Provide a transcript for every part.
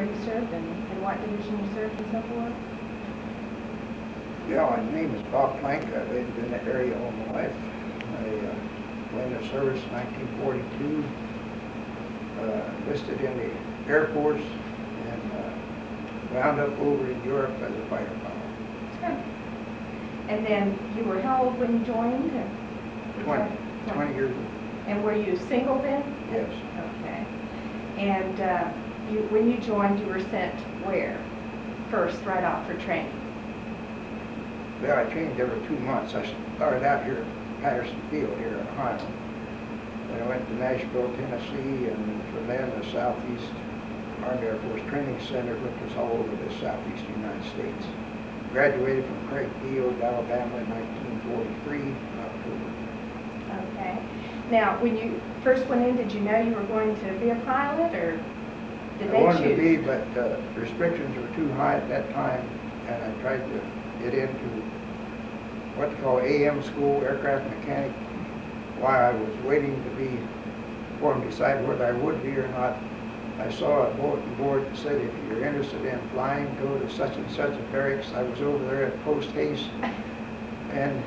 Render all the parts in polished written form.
where you served and what division you served and so forth? Yeah, my name is Bob Planck. I lived in that area all my life. I went into service in 1942, enlisted in the Air Force, and wound up over in Europe as a fighter pilot. Good. And then you were how old when you joined? 20 years old. And were you single then? Yes. Okay. And when you joined, you were sent where? First, right off for training? Well, I trained every 2 months. I started out here at Patterson Field here in Ohio. Then I went to Nashville, Tennessee, and from then the Southeast Army Air Force Training Center, which was all over the Southeast United States. Graduated from Craig Field, Alabama in 1943 in October. Okay. Now, when you first went in, did you know you were going to be a pilot, or did they choose? I wanted to be, but restrictions were too high at that time, and I tried to get into what they call AM school, aircraft mechanic. While I was waiting to be for them to decide whether I would be or not, I saw a bulletin board that said, if you're interested in flying, go to such and such a barracks. I was over there at Post Haste and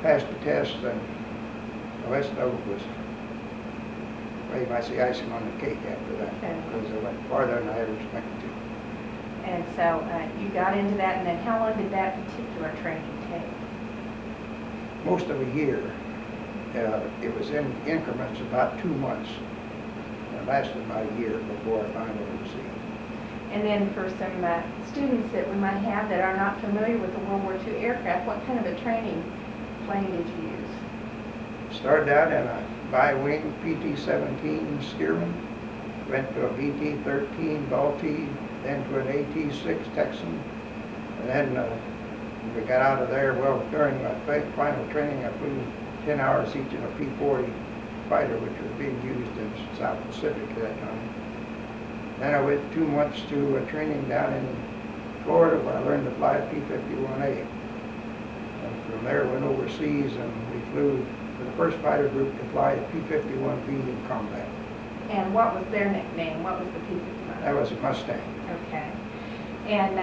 passed the test, and the rest of it was, well, you might say icing on the cake after that, because I went farther than I ever expected to. And so you got into that, and then how long did that particular training take? Most of a year. It was in increments about 2 months. It lasted about a year before I finally received. And then for some students that we might have that are not familiar with the World War II aircraft, what kind of a training plane did you use? Started out in a bi-wing PT-17 Stearman, went to a VT-13 Balti, then to an AT-6 Texan, and then when we got out of there, well, during my final training, I flew 10 hours each in a P-40 fighter, which was being used in South Pacific at that time. Then I went 2 months to training down in Florida, where I learned to fly a P-51A. And from there, went overseas, and we flew for the first fighter group to fly a P-51B in combat. And what was their nickname? What was the P-51? That was a Mustang. Okay. And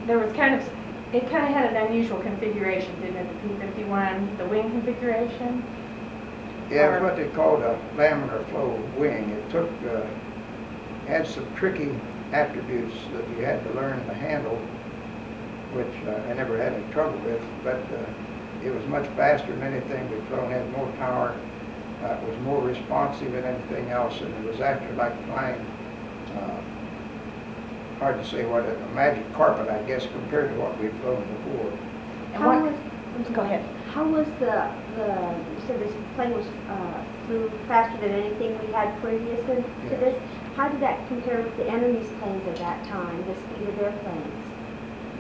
there was it kind of had an unusual configuration, didn't it? The P-51, the wing configuration? Yeah, it was what they called a laminar flow wing. It took, had some tricky attributes that you had to learn to handle, which I never had any trouble with, but it was much faster than anything we'd flown, had more power, it was more responsive than anything else, and it was actually like flying, hard to say what, a magic carpet, I guess, compared to what we'd flown before. Go ahead. How was you said this plane was flew faster than anything we had previous to this. How did that compare with the enemy's planes at that time, the speed of their planes?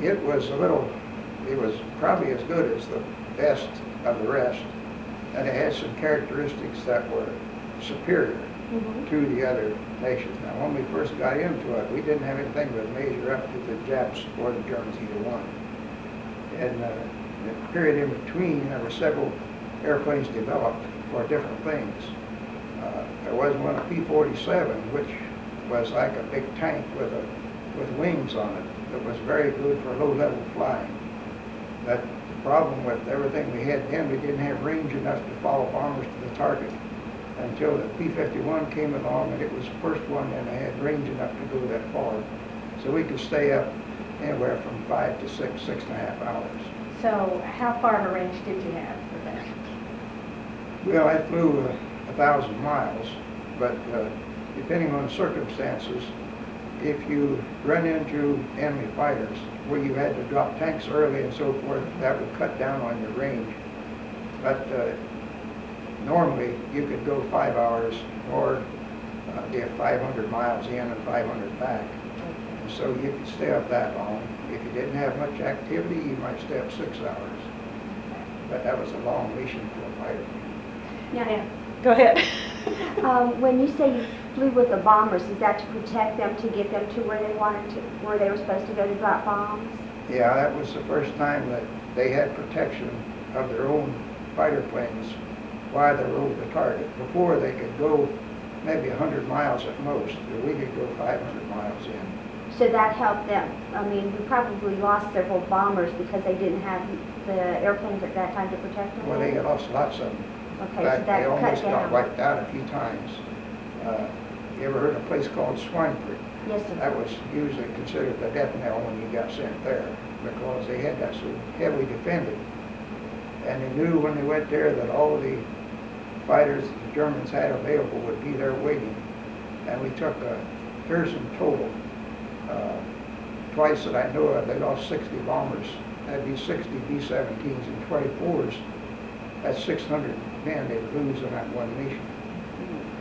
It was probably as good as the best of the rest, and it had some characteristics that were superior to the other nations. Now, when we first got into it, we didn't have anything that measure up to the Japs or the Germans, either one. And the period in between, there were several airplanes developed for different things. There was one, a P-47, which was like a big tank with wings on it that was very good for low-level flying. But the problem with everything we had then, we didn't have range enough to follow bombers to the target until the P-51 came along, and it was the first one that had range enough to go that far. So we could stay up anywhere from 5 to 6.5 hours. So how far of a range did you have for that? Well, I flew 1,000 miles, but depending on the circumstances, if you run into enemy fighters where you had to drop tanks early and so forth, that would cut down on your range. But normally you could go 5 hours or get 500 miles in and 500 back. And so you could stay up that long. If you didn't have much activity, you might stay up 6 hours. But that was a long mission for a fighter. Yeah. Go ahead. When you say you flew with the bombers, is that to protect them, to get them to where they were supposed to go to drop bombs? Yeah, that was the first time that they had protection of their own fighter planes while they were over the target. Before, they could go maybe 100 miles at most, but we could go 500 miles in. So that helped them. I mean, we probably lost several bombers because they didn't have the airplanes at that time to protect them. Well, they lost lots of them. Okay, In fact, so that they cut almost got down. wiped out a few times. You ever heard of a place called Swineford? Yes, sir. That was usually considered the death knell when you got sent there, because they had that so heavily defended. And they knew when they went there that all of the fighters the Germans had available would be there waiting. And we took a fearsome total. Twice that I know of, they lost 60 bombers. That'd be 60 B-17s and 24s. That's 600 men they would lose in that one mission.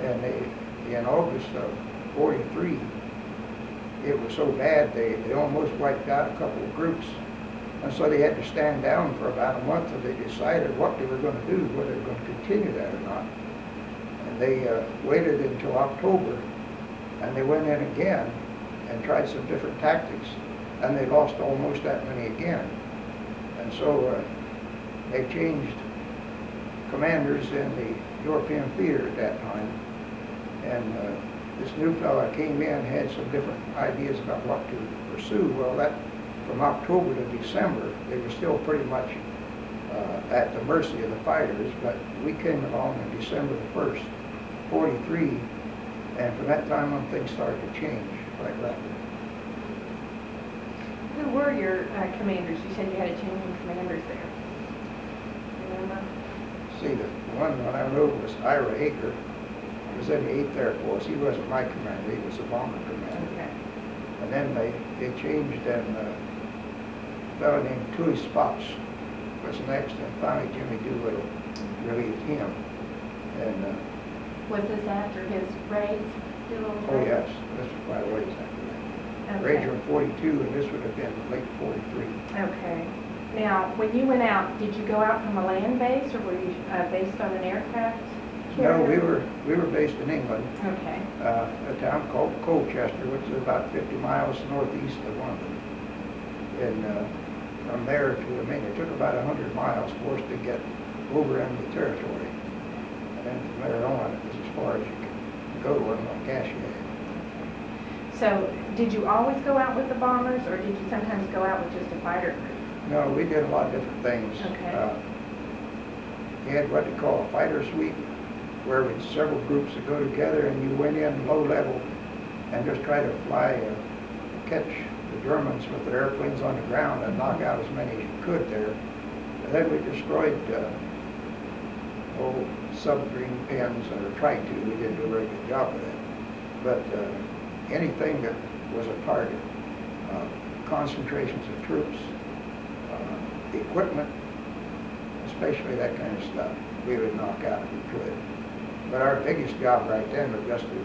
And in August of 43, it was so bad they almost wiped out a couple of groups. And so they had to stand down for about a month until they decided what they were going to do, whether they were going to continue that or not. And they waited until October, and they went in again and tried some different tactics, and they lost almost that many again. And so they changed commanders in the European theater at that time, and this new fellow came in, had some different ideas about what to pursue. Well, that from October to December, they were still pretty much at the mercy of the fighters, but we came along on December the 1st, 43, and from that time on things started to change quite rapidly. Who were your commanders? You said you had a change in commanders there. Remember? See, the one I know was Ira Aker. He was in the 8th Air Force. He wasn't my commander, he was a bomber commander. Okay. And then they changed, and a fellow named Tui Spots was next, and finally Jimmy Doolittle relieved him. And Was this after his raids? oh yes, this was quite a ways after that. Okay. Raids were in 42, and this would have been late 43. Okay. Now, when you went out, did you go out from a land base, or were you based on an aircraft No, carrier? we were based in England, Okay. a town called Colchester, which is about 50 miles northeast of London. And from there to, it took about 100 miles for us to get over into the territory. And then from there on, it was as far as you could go on what gas you had. So, did you always go out with the bombers, or did you sometimes go out with just a fighter group? No, we did a lot of different things. Okay. You had what they call a fighter sweep, where with several groups that go together, and you went in low level and just try to fly, catch the Germans with their airplanes on the ground and knock out as many as you could there. And then we destroyed old submarine pens, or tried to. We didn't do a very good job of that. But anything that was a target, concentrations of troops, equipment, especially that kind of stuff, we would knock out if we could. But our biggest job right then was just to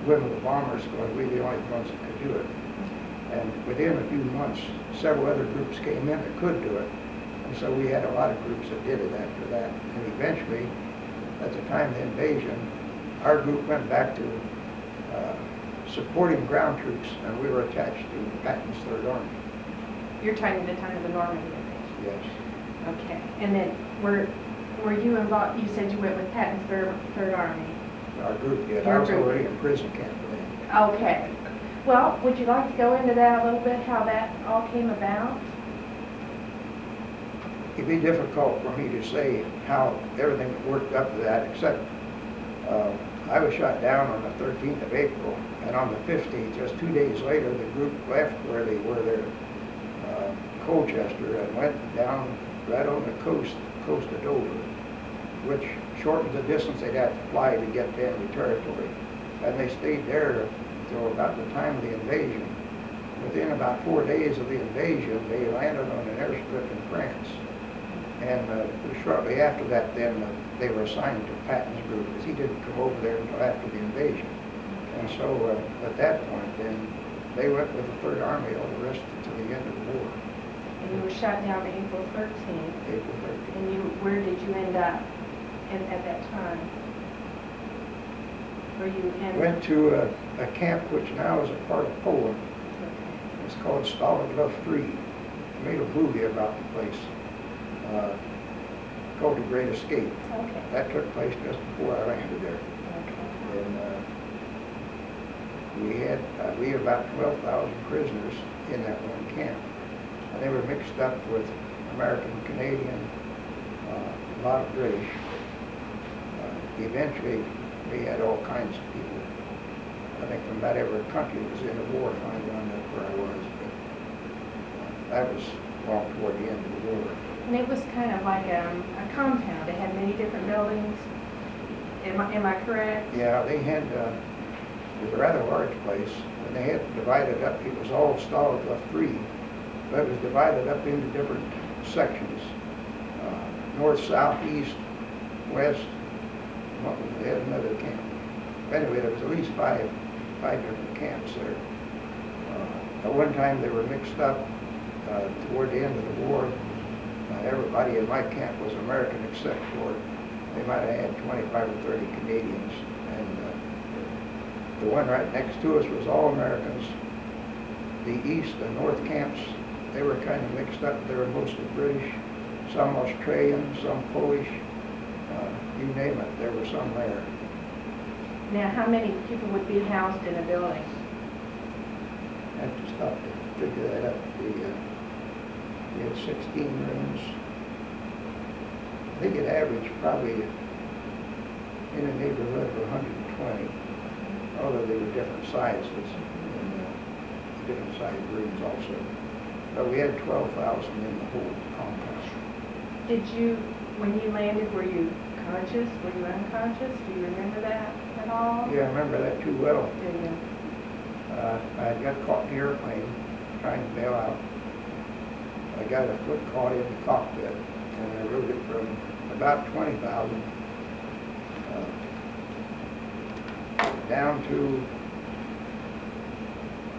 win with the bombers, because we were the only ones that could do it. And within a few months, several other groups came in that could do it. And so we had a lot of groups that did it after that. And eventually, at the time of the invasion, our group went back to supporting ground troops, and we were attached to Patton's Third Army. You're talking the time of the Normandy invasion? Yes. Okay. And then, were you involved, you said you went with Patton's Third Army? Our group did. Your I was group already did. in prison camp then. Okay. Well, would you like to go into that a little bit, how that all came about? It'd be difficult for me to say how everything worked up to that, except I was shot down on the 13th of April, and on the 15th, just 2 days later, the group left where they were there, Colchester, and went down right on the coast of Dover, which shortened the distance they'd have to fly to get to enemy territory. And they stayed there until about the time of the invasion. Within about 4 days of the invasion, they landed on an airstrip in France. And shortly after that, then, they were assigned to Patton's group, because he didn't come over there until after the invasion. And so at that point, then, they went with the Third Army all the rest until the end of the war. And you were shot down April 13th. April 13th. And where did you end up at that time? Were you in? Went to a camp which now is a part of Poland. Okay. It's called Stalingrad 3. I made a movie about the place called The Great Escape. Okay. That took place just before I landed there. Okay. And we had about 12,000 prisoners in that one camp. And they were mixed up with American, Canadian, a lot of British. Eventually, we had all kinds of people. I think from about every country was in the war. I wound up where I was, but that was long toward the end of the war. And it was kind of like a compound. It had many different buildings. Am I correct? Yeah, they had, it was a rather large place, and they had divided up. It was all Stalingrad free, but it was divided up into different sections, north, south, east, west. They had another camp. Anyway, there was at least five different camps there. At one time, they were mixed up toward the end of the war. Everybody in my camp was American except for they might have had 25 or 30 Canadians. And the one right next to us was all Americans. The east and north camps, they were kind of mixed up. They were mostly British, some Australian, some Polish, you name it, there were some there. Now, how many people would be housed in a building? I have to stop to figure that out. We had 16 rooms. I think it averaged probably in a neighborhood of 120, although they were different sizes and different sized rooms also. But we had 12,000 in the whole compound. Did you, when you landed, were you conscious? Were you unconscious? Do you remember that at all? Yeah, I remember that too well. Did you? I had got caught in the airplane trying to bail out. I got a foot caught in the cockpit, and I rode it from about 20,000 down to,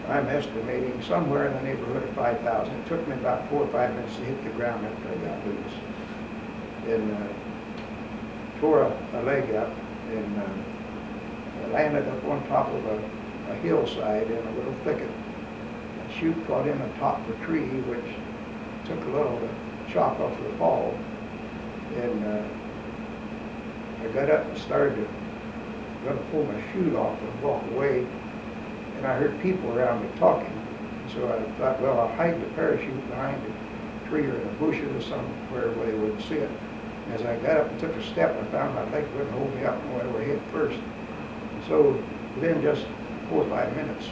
I'm estimating, somewhere in the neighborhood of 5,000. It took me about 4 or 5 minutes to hit the ground after I got loose. And tore a leg up and landed up on top of a hillside in a little thicket. A chute caught in the top of a tree, which took a little to chop off the fall. And I got up and started to pull my chute off and walk away. And I heard people around me talking. So I thought, well, I'll hide the parachute behind a tree or in the bushes or somewhere where they wouldn't see it. As I got up and took a step, I found my leg wouldn't hold me up and went over head first. And so within just 4 or 5 minutes,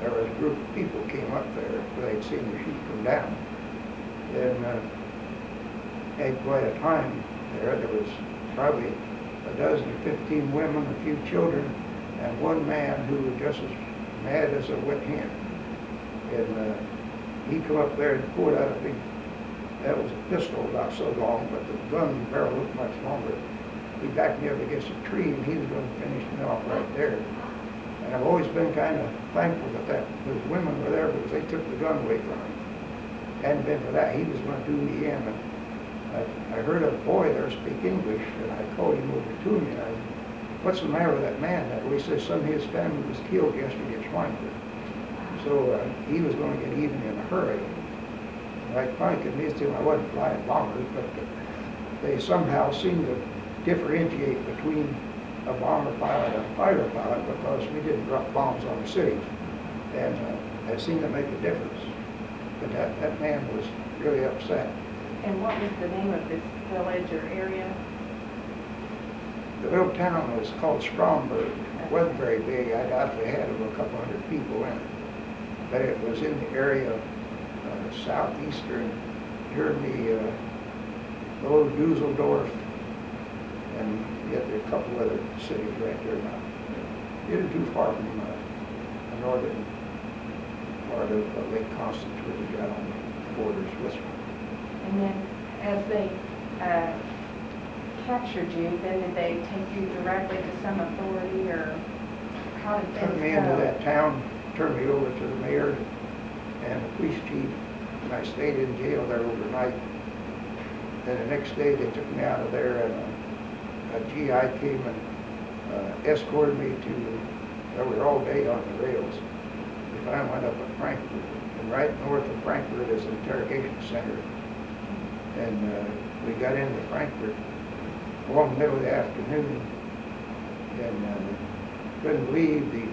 there was a group of people came up there where they'd seen the chute come down. And had quite a time there. There was probably a dozen or 15 women, a few children, and one man who was just as mad as a wet hen. And he come up there and pulled out a big, that was a pistol about so long, but the gun barrel looked much longer. He backed me up against a tree, and he was going to finish me off right there. And I've always been kind of thankful that those women were there because they took the gun away from him. Hadn't been for that, he was going to do me in. And I heard a boy there speak English, and I called him over to me. And I said, "What's the matter with that man?" Well, he says some of his family was killed yesterday at Schweinfurt. So he was going to get even in a hurry. I finally convinced him I wasn't flying bombers, but they somehow seemed to differentiate between a bomber pilot and a fighter pilot because we didn't drop bombs on the cities. And that seemed to make a difference. But that man was really upset. And what was the name of this village or area? The little town was called Stromberg. It wasn't very big. I doubt we had over a couple hundred people in it. But it was in the area of southeastern Germany, below Dusseldorf, and yet there are a couple other cities right there now. It isn't too far from the northern part of Lake Constance, which is right on the borders with Switzerland. And then as they captured you, then did they take you directly to some authority, or how did things go? Took me into that town, turned me over to the mayor and the police chief, and I stayed in jail there overnight. Then the next day they took me out of there, and a GI came and escorted me to, we were all day on the rails. We finally went up at Frankfurt, and right north of Frankfurt is an interrogation center. And we got into Frankfurt along the middle of the afternoon, and couldn't believe the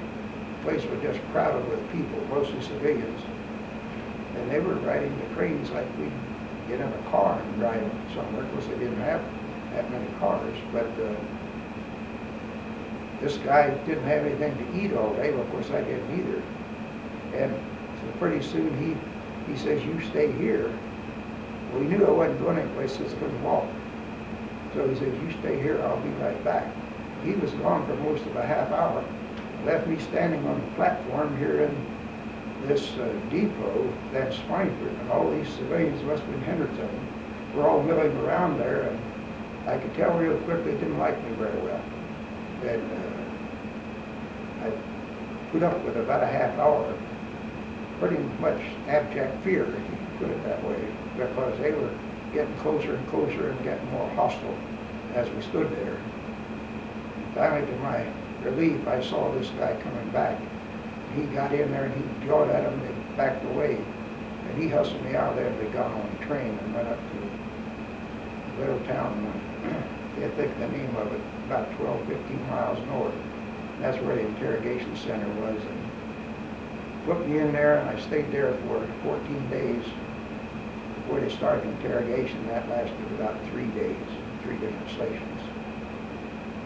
place was just crowded with people, mostly civilians. And they were riding the trains like we'd get in a car and drive somewhere. Of course, they didn't have that many cars, but this guy didn't have anything to eat all day. Well, of course, I didn't either. And so pretty soon he says, "You stay here." Well, he knew I wasn't going anyplace, so I couldn't walk. So he says, "You stay here, I'll be right back." He was gone for most of a half hour, left me standing on the platform here in this depot, that's Swineford, and all these civilians, must have been hundreds of them, were all milling around there, and I could tell real quick they didn't like me very well. And I put up with about a half hour, pretty much abject fear, if you could put it that way, because they were getting closer and closer and getting more hostile as we stood there. Finally, to my relief, I saw this guy coming back. He got in there and he jawed at him and they backed away. And he hustled me out of there and they got on the train and went up to a little town, I can't think of the name of it, about 12, 15 miles north. And that's where the interrogation center was. And put me in there and I stayed there for 14 days before they started interrogation. That lasted about 3 days, 3 different stations.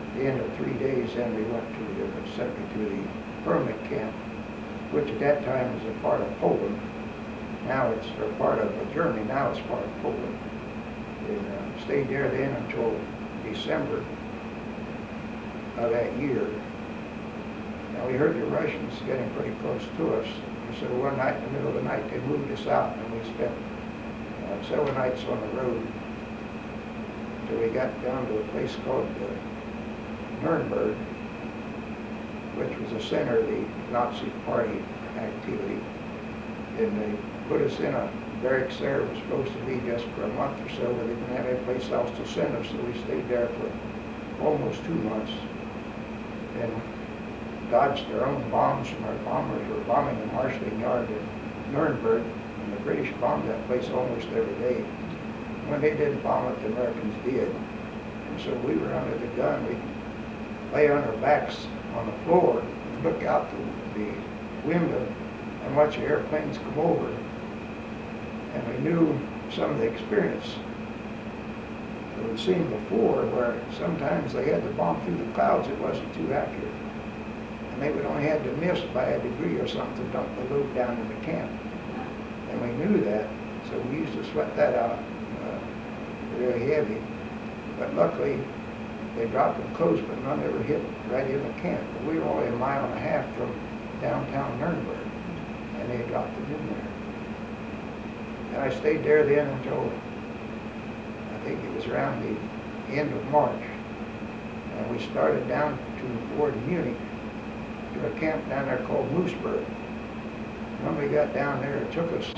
At the end of 3 days, then we went to sent me to the permanent camp, which at that time was a part of Poland. Now it's a part of Germany. Now it's part of Poland. And stayed there then until December of that year. Now we heard the Russians getting pretty close to us. And so one night in the middle of the night they moved us out and we spent several nights on the road until we got down to a place called Nuremberg, which was the center of the Nazi Party activity. And they put us in a barracks there. It was supposed to be just for a month or so, but they didn't have any place else to send us, so we stayed there for almost 2 months. And dodged their own bombs, and our bombers were bombing the marshalling yard in Nuremberg, and the British bombed that place almost every day. When they didn't bomb it, the Americans did. And so we were under the gun. We'd lay on our backs on the floor and look out the window and watch the airplanes come over. And we knew some of the experience that we'd seen before, where sometimes they had to bomb through the clouds. It wasn't too accurate. And they would only have to miss by a degree or something to dump the load down in the camp. And we knew that, so we used to sweat that out really heavy. But luckily, they dropped them close, but none ever hit right in the camp. But we were only 1.5 miles from downtown Nuremberg, and they dropped them in there. And I stayed there then until, I think it was around the end of March. And we started down toward Munich, to a camp down there called Mooseburg. When we got down there, it took us,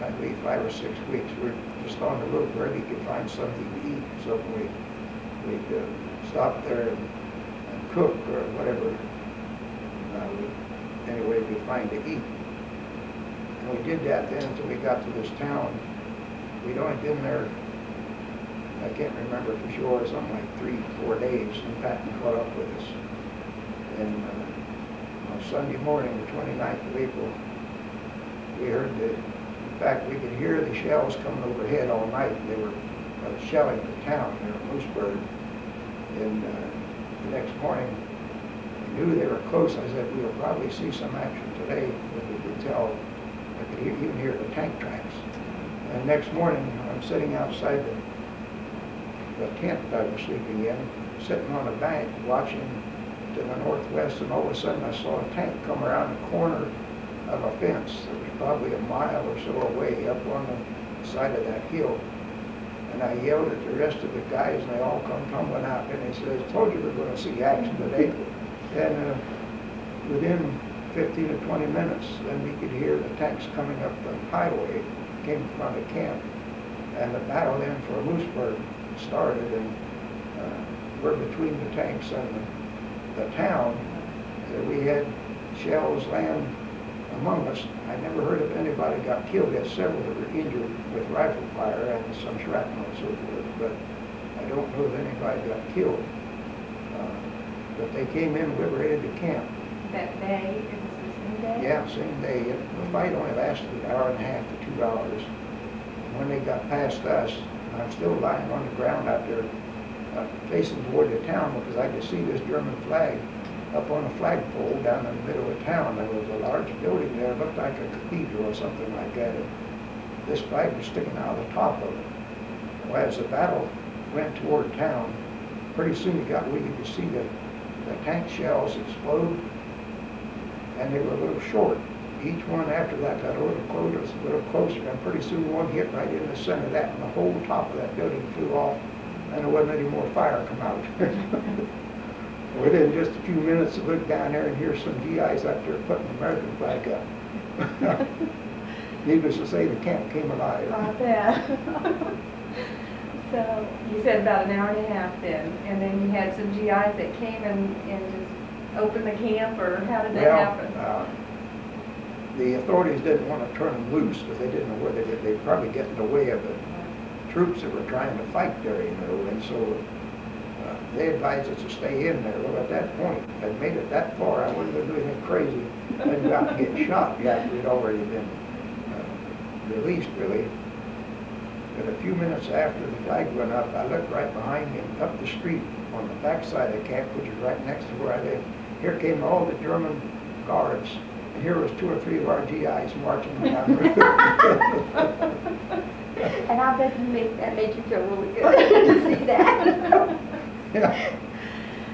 I believe, 5 or 6 weeks. We were just on the road where we could find something to eat. So we'd stop there and cook or whatever. Anyway, we find to eat. And we did that then until we got to this town. We'd only been there, I can't remember for sure, something like 3 or 4 days, and Patton caught up with us. And on Sunday morning, the 29th of April, we heard in fact, we could hear the shells coming overhead all night. They were shelling the town there at Mooseburg. And the next morning, we knew they were close. I said, we'll probably see some action today, but we could tell, I could even hear the tank tracks. And next morning, I'm sitting outside the tent that I was sleeping in, sitting on a bank watching to the northwest, and all of a sudden I saw a tank come around the corner of a fence that was probably 1 mile or so away up on the side of that hill. And I yelled at the rest of the guys, and they all come tumbling out. And they said, "Told you we're going to see action today." And within 15 to 20 minutes, then we could hear the tanks coming up the highway, came from the camp. And the battle then for Mooseburg started, and we're between the tanks and the town. We had shells land among us. I never heard of anybody got killed. We had several that were injured with rifle fire and some shrapnel and so forth, but I don't know if anybody got killed. But they came in and liberated the camp. That day, camp same day. The fight only lasted an hour and a half to 2 hours. And when they got past us, I'm still lying on the ground out there, facing toward the town, because I could see this German flag up on a flagpole down in the middle of town. There was a large building there, looked like a cathedral or something like that. And this flag was sticking out of the top of it. Well, as the battle went toward town, pretty soon it got where you could see the tank shells explode, and they were a little short. Each one after that got a little closer, and pretty soon one hit right in the center of that, and the whole top of that building flew off, and there wasn't any more fire come out. Within just a few minutes, to look down there and hear some GIs out there putting the American flag up. Needless to say, the camp came alive. I bet. So you said about an hour and a half then, and then you had some GIs that came and just opened the camp, or how did that happen? The authorities didn't want to turn them loose because they didn't know where they'd probably get in the way of the troops that were trying to fight there, you know, and so they advised us to stay in there. Well, at that point, I'd made it that far, I wasn't going to do anything crazy and go out and get shot after we'd already been released, really. But a few minutes after the flag went up, I looked right behind me and up the street on the back side of the camp, which is right next to where I live. Here came all the German guards, and here was 2 or 3 of our GIs marching down the road. And I bet that made you feel really good to see that. Yeah.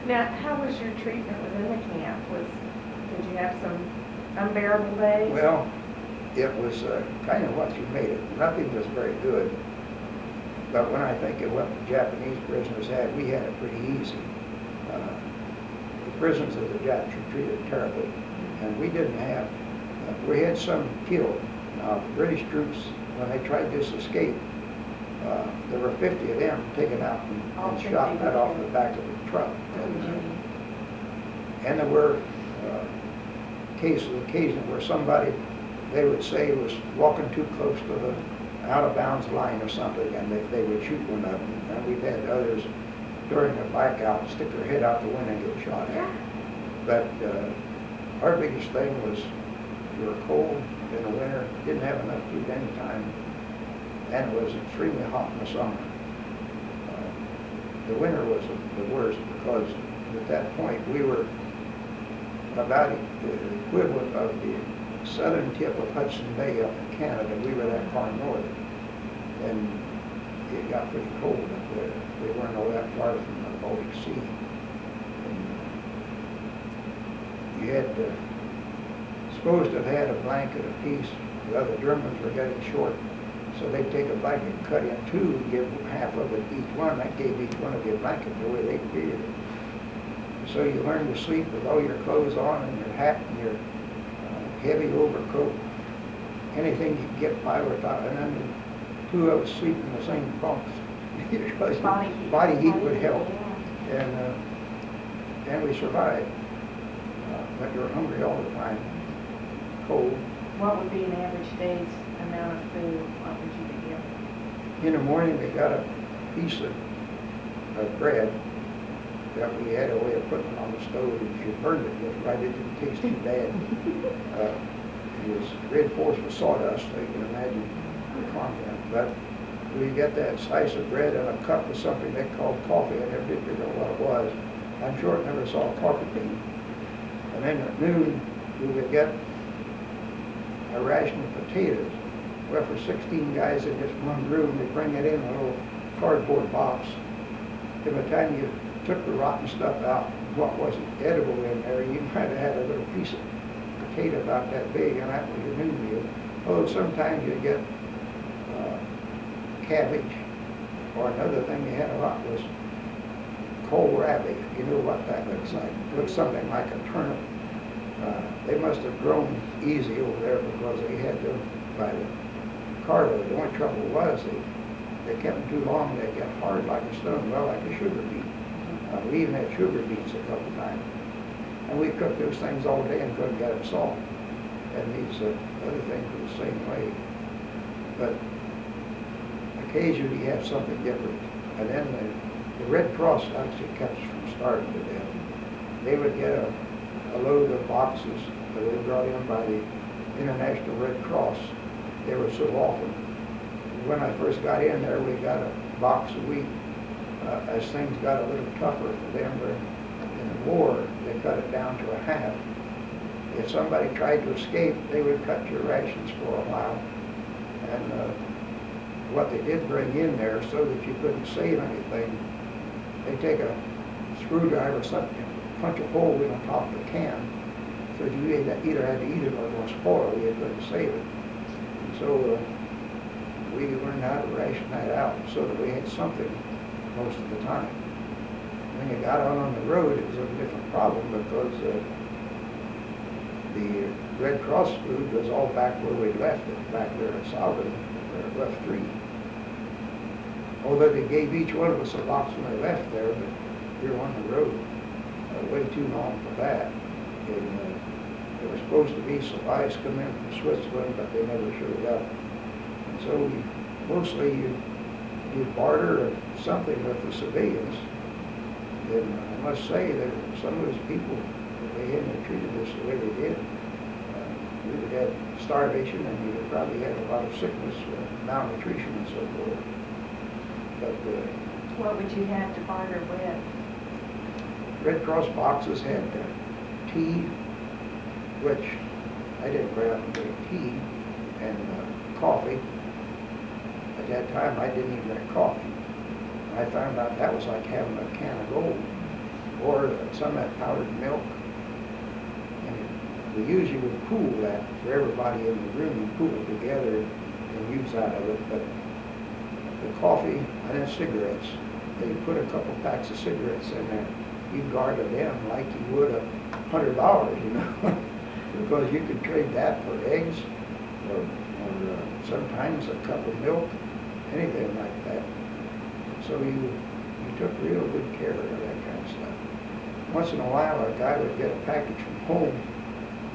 Now, how was your treatment within the camp? Did you have some unbearable days? Well, it was kind of what you made it. Nothing was very good. But when I think of what the Japanese prisoners had, we had it pretty easy. The prisoners of the Japs were treated terribly. And we didn't have, we had some killed. Now, the British troops, when they tried this escape, there were 50 of them taken out and shot right off the back of the truck. And there were cases occasionally where somebody, they would say, was walking too close to the out-of-bounds line or something, and they would shoot one of them. And we've had others during a blackout stick their head out the window and get shot at. But our biggest thing was we were cold in the winter, didn't have enough food any time, and it was extremely hot in the summer. The winter was the worst because at that point we were about the equivalent of the southern tip of Hudson Bay up in Canada. We were that far north, and it got pretty cold up there. We weren't all that far from the Baltic Sea. And you had supposed to have had a blanket apiece. The other Germans were getting short, so they'd take a blanket and cut in two and give half of it each one. That gave each one of you a blanket the way they figured it. So you learn to sleep with all your clothes on and your hat and your heavy overcoat, anything you could get by without, and then 2 of us sleep in the same bunks because body heat would help, and we survived. But you're hungry all the time, cold. What would be an average day's amount of food? What would you be given? In the morning, we got a piece of bread that we had a way of putting it on the stove. If you burned it just right, it didn't taste too bad. It was reinforced with sawdust, so you can imagine the content. But we get that slice of bread and a cup of something they called coffee. I never did figure out what it was. I'm sure I never saw a coffee bean. And then at noon, we would get a ration of potatoes. Well, for 16 guys in this one room, they bring it in a little cardboard box. By the time you took the rotten stuff out, what wasn't edible in there, you might have had a little piece of potato about that big, and that was your noon meal. Although sometimes you'd get cabbage, or another thing you had a lot was kohlrabi, if you know what that looks like. It looks something like a turnip. They must have grown easy over there because they had them by the carload. The only trouble was they kept them too long, they'd get hard like a stone, well, like a sugar beet. We even had sugar beets a couple times. And we cooked those things all day and couldn't get them soft. And these other things were the same way. But occasionally you have something different. And then the Red Cross actually kept us from starving to death. They would get a a load of boxes that were brought in by the International Red Cross. They were so often. When I first got in there, we got a box a week. As things got a little tougher for them in the war, they cut it down to a half. If somebody tried to escape, they would cut your rations for a while. And what they did bring in there, so that you couldn't save anything, they take a screwdriver or something, punch a hole in the top of the can, so you either had to eat it or it was spoiled, you couldn't save it. And so we learned how to ration that out so that we had something most of the time. When you got out on the road, it was a different problem because the Red Cross food was all back where we left it, back there in Southern, where it left 3. Although they gave each one of us a box when they left there, but we were on the road way too long for that. And there were supposed to be supplies coming in from Switzerland, but they never showed up. And so mostly you barter something with the civilians. And I must say that some of those people, if they hadn't treated us the way they did, we would have starvation, and we would probably have a lot of sickness, malnutrition and so forth. But what would you have to barter with? Red Cross boxes had tea, which I didn't go out and drink tea, and coffee. At that time, I didn't even drink coffee. I found out that was like having a can of gold, or some of that powdered milk. And we usually would pool that for everybody in the room, and pool it together and use out of it. But the coffee and then cigarettes, they put a couple packs of cigarettes in there. You guarded them like you would $100, you know, because you could trade that for eggs or sometimes a cup of milk, anything like that. So you took real good care of that kind of stuff. Once in a while, a guy would get a package from home,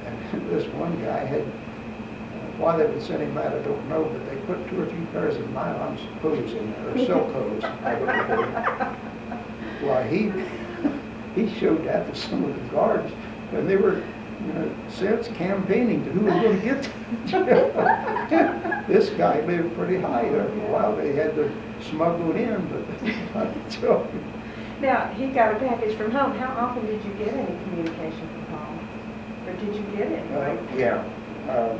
and this one guy had, why they would send him that, I don't know, but they put 2 or 3 pairs of nylon hose in there, or silk hose, I don't know. Why, he showed that to some of the guards, and they were, since campaigning to who was going to get that. This guy lived pretty high there for a while. They had to smuggle it in, but so. Now, he got a package from home. How often did you get any communication from home? Or did you get any? Yeah. I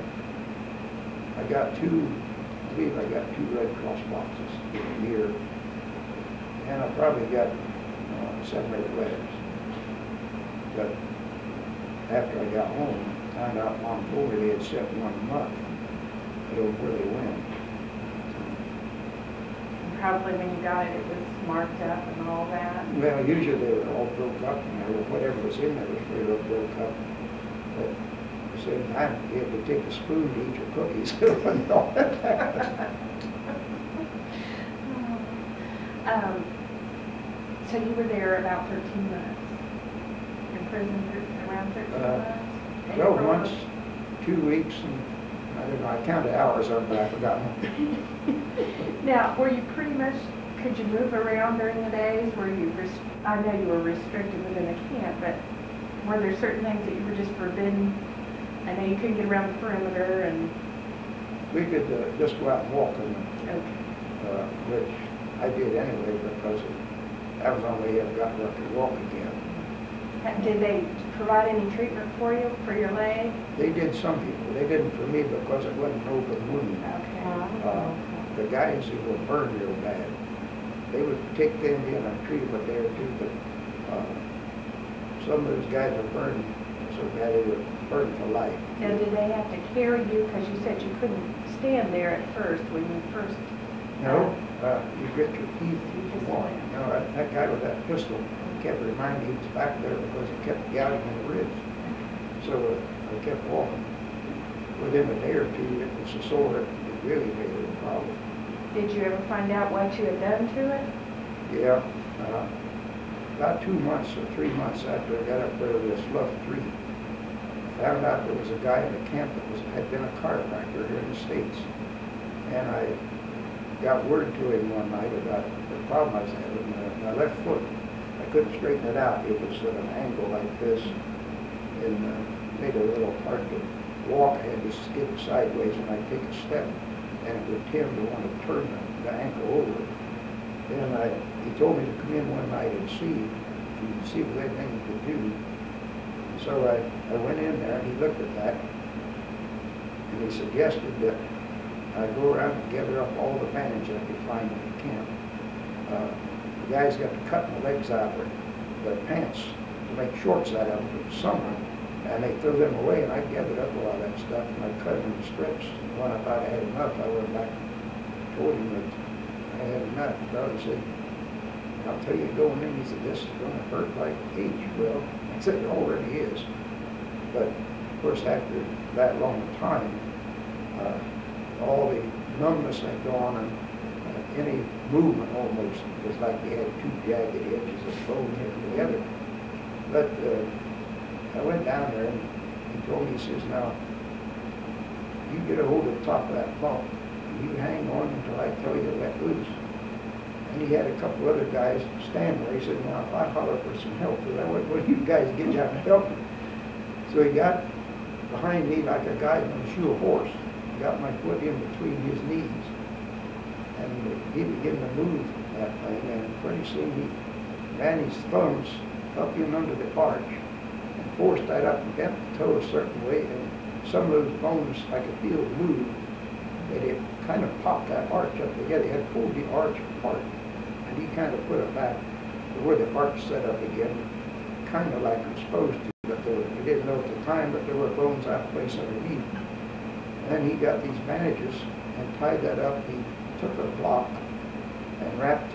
believe I got 2 Red Cross boxes in a year. And I probably got 7 or 8 letters. But after I got home, I found out Mom told me they had sent 1 a month. I don't know where they went. Probably when you got it, it was marked up and all that. Well, usually they were all broke up, and whatever was in there was pretty well broke up. But at the same time, you had to take a spoon to eat your cookies. And all that. So you were there about 13 months. In prison for around 13 months? 12 months, 2 weeks, and I don't know, I counted hours up, but I forgot. Now, were you pretty much, could you move around during the days? Were you, I know you were restricted within the camp, but were there certain things that you were just forbidden? I know you couldn't get around the perimeter and... We could just go out and walk, which I did anyway, because that was the only way I got where I could walk again. Did they provide any treatment for you, for your leg? They did, some people. They didn't for me because it wasn't an open wound. Okay. The guys who were burned real bad, they would take them in and treat them there too, but some of those guys were burned so bad they were burned for life. Now, did they have to carry you, because you said you couldn't stand there at first when you first... No, you grit your teeth. That guy with that pistol kept reminding me he was back there because he kept gouging in the ribs. So I kept walking. Within a day or 2, it was so sore it really made it a problem. Did you ever find out what you had done to it? Yeah. About 2 months or 3 months after I got up there with this Luft 3, I found out there was a guy in the camp that had been a chiropractor here in the States. And I got word to him one night about the problem I was having. My left foot, I couldn't straighten it out. It was at an angle like this. and made it a little hard to walk. I had to skid sideways when I take a step, and it would tend to want to turn the ankle over. Then he told me to come in one night and see if there was anything he could do. So I went in there, and he looked at that, and he suggested that I go around and gather up all the bandages I could find in the camp. The guys got to cut my legs out of their pants to make shorts out of them for the summer, and they threw them away, and I gathered up a lot of that stuff, and I cut them in strips. And when I thought I had enough, I went back and told him that I had enough. Well, he said, I'll tell you going in, he said, this is going to hurt like H. Well, I said, it already is. But, of course, after that long time, all the numbness had gone, and any movement almost was like they had two jagged edges of bone here together. But I went down there, and he told me, he says, now, you get a hold of the top of that bunk, and you hang on until I tell you to let loose. And he had a couple other guys stand there. He said, now, if I holler for some help, I went, well, you guys get down and help me. So he got behind me like a guy on a shoe of horse. Got my foot in between his knees, and he began to move that thing, and pretty soon he ran his thumbs up in under the arch and forced that up and bent the toe a certain way, and some of those bones I could feel move, and it kind of popped that arch up together. He had pulled the arch apart, and he kind of put it back to where the arch set up again, kind of like it was supposed to, but we didn't know at the time, but there were bones out of place underneath. Then he got these bandages and tied that up. He took a block and wrapped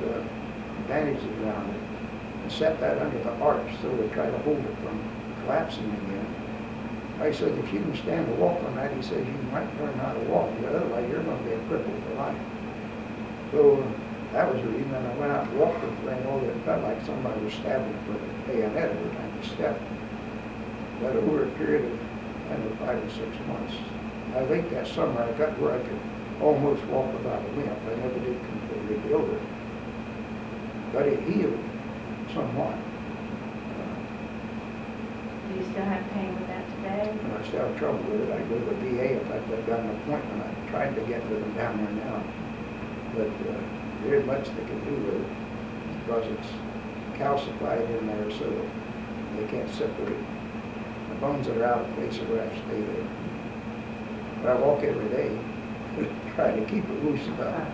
bandages around it and set that under the arch so to try to hold it from collapsing again. I said, if you can stand to walk on that, he says, you might learn how to walk. Otherwise, you're going to be a cripple for life. So that was the reason. And I went out and walked with the thing over. It felt like somebody was stabbing for the bayonet every time you stepped. But over a period of 5 or 6 months, I think that summer I got where I could almost walk without a limp. I never did completely get over it. But it healed somewhat. Do you still have pain with that today? And I still have trouble with it. I go to the VA. In fact, I've got an appointment. I'm trying to get with them down there now. But there isn't much they can do with it because it's calcified in there, so they can't separate. The bones that are out of place are where I stay there. But I walk every day, try to keep it loose enough.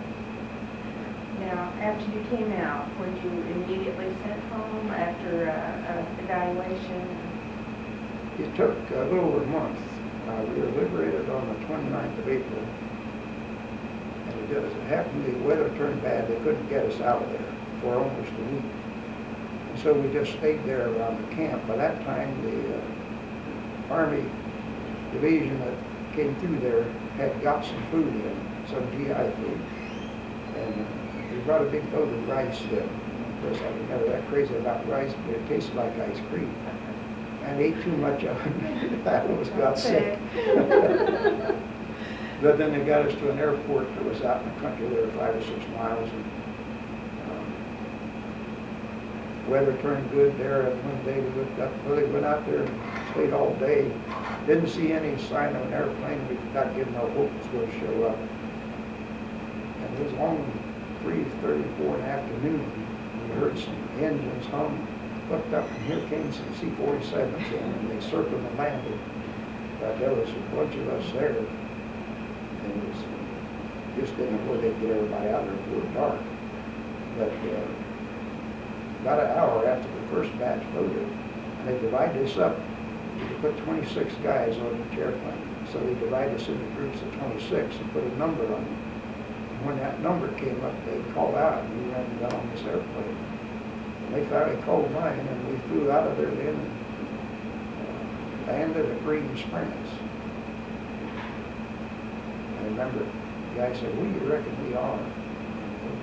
Now, after you came out, were you immediately sent home after evaluation? It took a little over a month. We were liberated on the 29th of April. And it happened, the weather turned bad. They couldn't get us out of there for almost a week. And so we just stayed there around the camp. By that time, the Army division that came through there had got some food in, some GI food. And we brought a big boat of rice then. Of course, I was never that crazy about rice, but it tasted like ice cream. And ate too much of it. I almost got sick. But then they got us to an airport that was out in the country there, 5 or 6 miles. And weather turned good there, and one day we looked up, well, they went out there and stayed all day. Didn't see any sign of an airplane. We got given no hope it was going to show up. And it was long 3:34 in the afternoon. We heard some engines hum. Looked up, and here came some C-47s in, and they circled and landed. But there was a bunch of us there. And it was just didn't know where they'd get everybody out there before dark. But about an hour after the first batch loaded, they divided us up. They put 26 guys on each airplane. So they divided us into groups of 26 and put a number on them. And when that number came up, they called out, and we ran down on this airplane. And they finally called mine, and we flew out of there then and landed at Green Springs. I remember the guy said, "Who do you reckon we are?" I